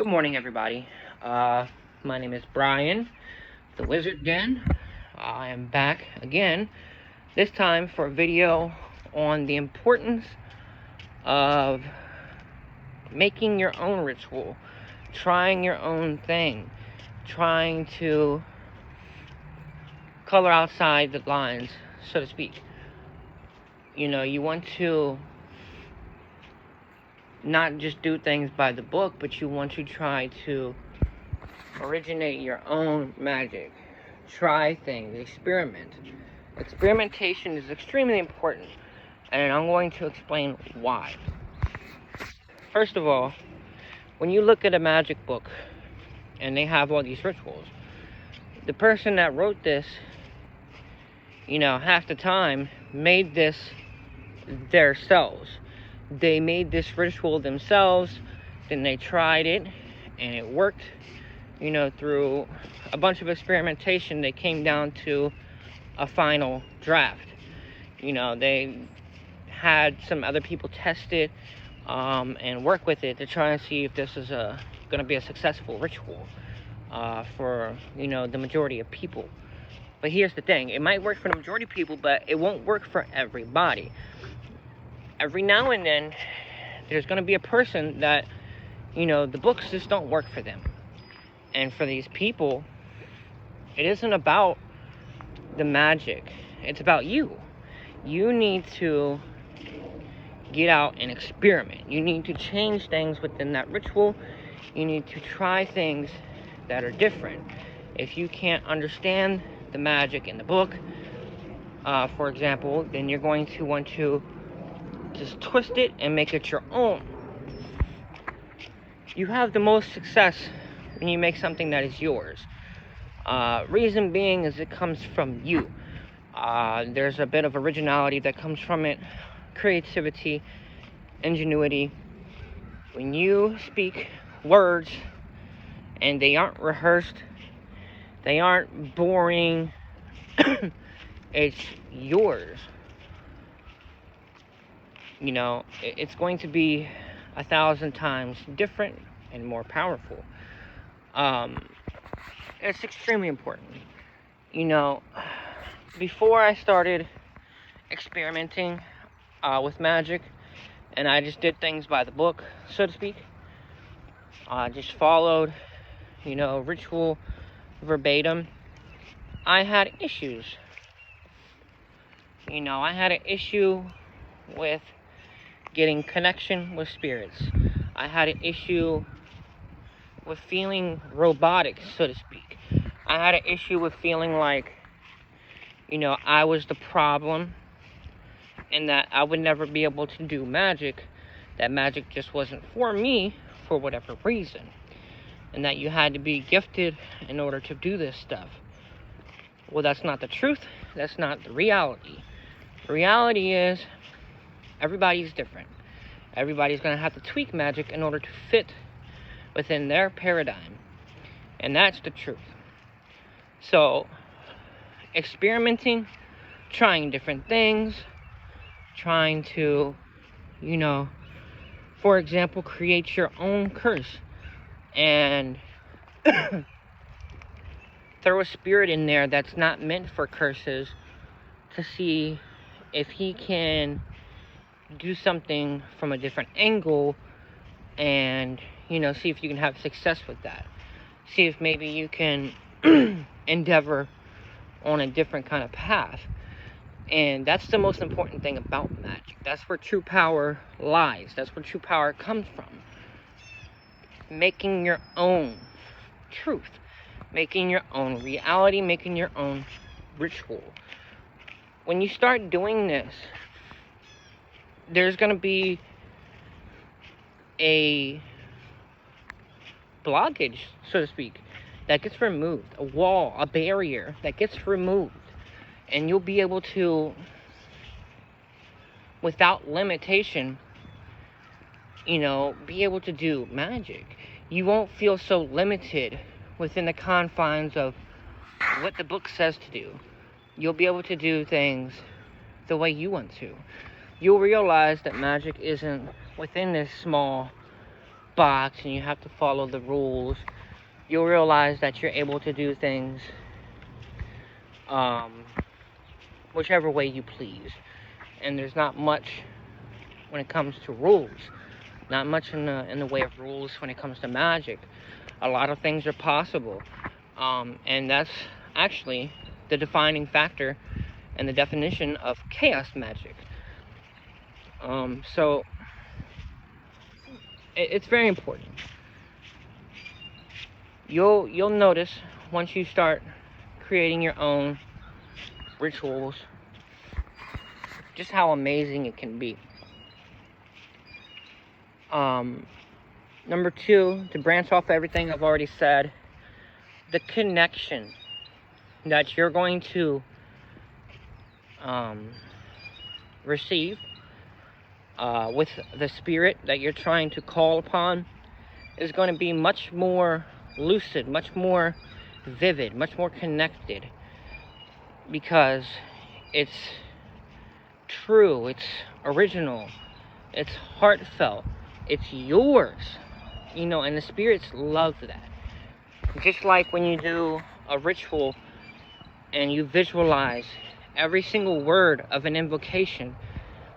Good morning, everybody. My name is Brian, the Wizard Den. I am back again, this time for a video on the importance of making your own ritual, trying your own thing, trying to color outside the lines, so to speak. You know, you want to not just do things by the book, but you want to try to originate your own magic. Try things, experiment. Experimentation is extremely important, and I'm going to explain why. First of all, when you look at a magic book and they have all these rituals, the person that wrote this, half the time made this themselves. They made this ritual themselves, then they tried it, and it worked. Through a bunch of experimentation, they came down to a final draft. They had some other people test it and work with it to try and see if this is going to be a successful ritual for, the majority of people. But here's the thing. It might work for the majority of people, but it won't work for everybody. Every now and then, there's going to be a person that, the books just don't work for them. And for these people, it isn't about the magic. It's about you. You need to get out and experiment. You need to change things within that ritual. You need to try things that are different. If you can't understand the magic in the book, for example, then you're going to want to just twist it and make it your own. You have the most success when you make something that is yours. Reason being is it comes from you. There's a bit of originality that comes from it, creativity, ingenuity. When you speak words and they aren't rehearsed, they aren't boring, it's yours. It's going to be 1,000 times different and more powerful. It's extremely important. Before I started experimenting with magic, and I just did things by the book, so to speak, I just followed, ritual verbatim, I had issues. I had an issue with getting connection with spirits. I had an issue with feeling robotic, so to speak. I had an issue with feeling like, I was the problem and that I would never be able to do magic, that magic just wasn't for me for whatever reason, and that you had to be gifted in order to do this stuff. Well, that's not the truth. That's not the reality. The reality is everybody's different. Everybody's going to have to tweak magic in order to fit within their paradigm. And that's the truth. So, experimenting, trying different things, trying to, for example, create your own curse and throw a spirit in there that's not meant for curses to see if he can do something from a different angle and, see if you can have success with that. See if maybe you can endeavor on a different kind of path. And that's the most important thing about magic. That's where true power lies. That's where true power comes from. Making your own truth. Making your own reality. Making your own ritual. When you start doing this, there's going to be a blockage, so to speak, that gets removed. A wall, a barrier that gets removed. And you'll be able to, without limitation, be able to do magic. You won't feel so limited within the confines of what the book says to do. You'll be able to do things the way you want to. You'll realize that magic isn't within this small box and you have to follow the rules, you'll realize that you're able to do things whichever way you please. And there's not much when it comes to rules. Not much in the way of rules when it comes to magic. A lot of things are possible. And that's actually the defining factor and the definition of chaos magic. So it's very important. You'll notice once you start creating your own rituals just how amazing it can be. Number two, to branch off everything I've already said, the connection that you're going to receive with the spirit that you're trying to call upon is going to be much more lucid, much more vivid, much more connected, because it's true, it's original, it's heartfelt, it's yours, and the spirits love that. Just like when you do a ritual and you visualize every single word of an invocation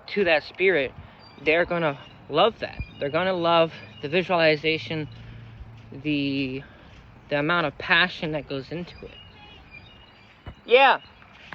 to that spirit, they're gonna love that. They're gonna love the visualization, the amount of passion that goes into it. Yeah.